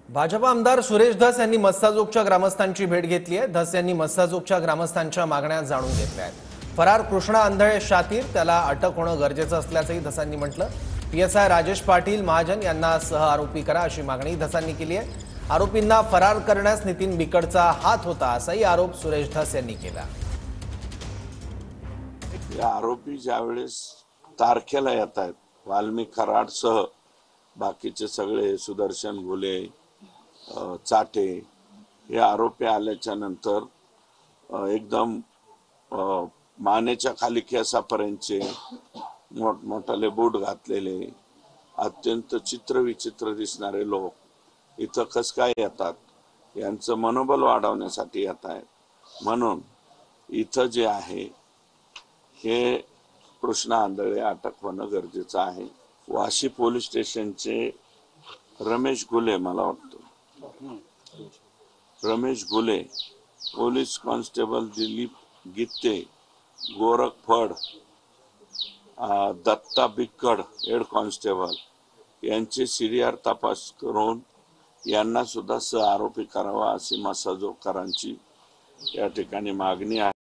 भाजपा आमदार सुरेश धस यांनी मस्साजोगच्या ग्रामस्थांची भेट घेतली आहे। धस यांनी मस्साजोगच्या ग्रामस्थांच्या मागण्या जाणून घेतल्या आहेत। फरार कृष्णा आंधळे शातीर त्याला अटक होणं गरजेचं असल्याचंही धसांनी म्हटलं। पीएसआय राजेश पाटील महाजन यांना सह आरोपी करा अशी मागणी धसांनी केली आहे। आरोपींना फरार करण्यास नितीन बिकडचा हात होता असाही आरोप सुरेश धस यांनी केला। या आरोपी ज्यावेळेस तारखेला येत आहेत, वाल्मिक कराडसह बाकीचे सगळे सुदर्शन घुले, चाटे हे आरोपी आल्याच्या नंतर एकदम मानेच्या खाली केसापर्यंतचे मोठमोठाले बूट घातलेले अत्यंत चित्रविचित्र दिसणारे लोक इथं कस काय येतात, यांचं मनोबल वाढवण्यासाठी येत आहेत। म्हणून इथं जे आहे हे कृष्णा आंधळे अटक होणं गरजेचं आहे। वाशी पोलीस स्टेशनचे रमेश घुले, मला वाटतं रमेश घुले, पोलीस कॉन्स्टेबल दिलीप गित्ते, गोरख फड, दत्ता बिक्कड हेड कॉन्स्टेबल यांचे सीडीआर तपास करून यांना सुद्धा सह आरोपी करावा अशी मस्साजोगकरांची या ठिकाणी मागणी आहे।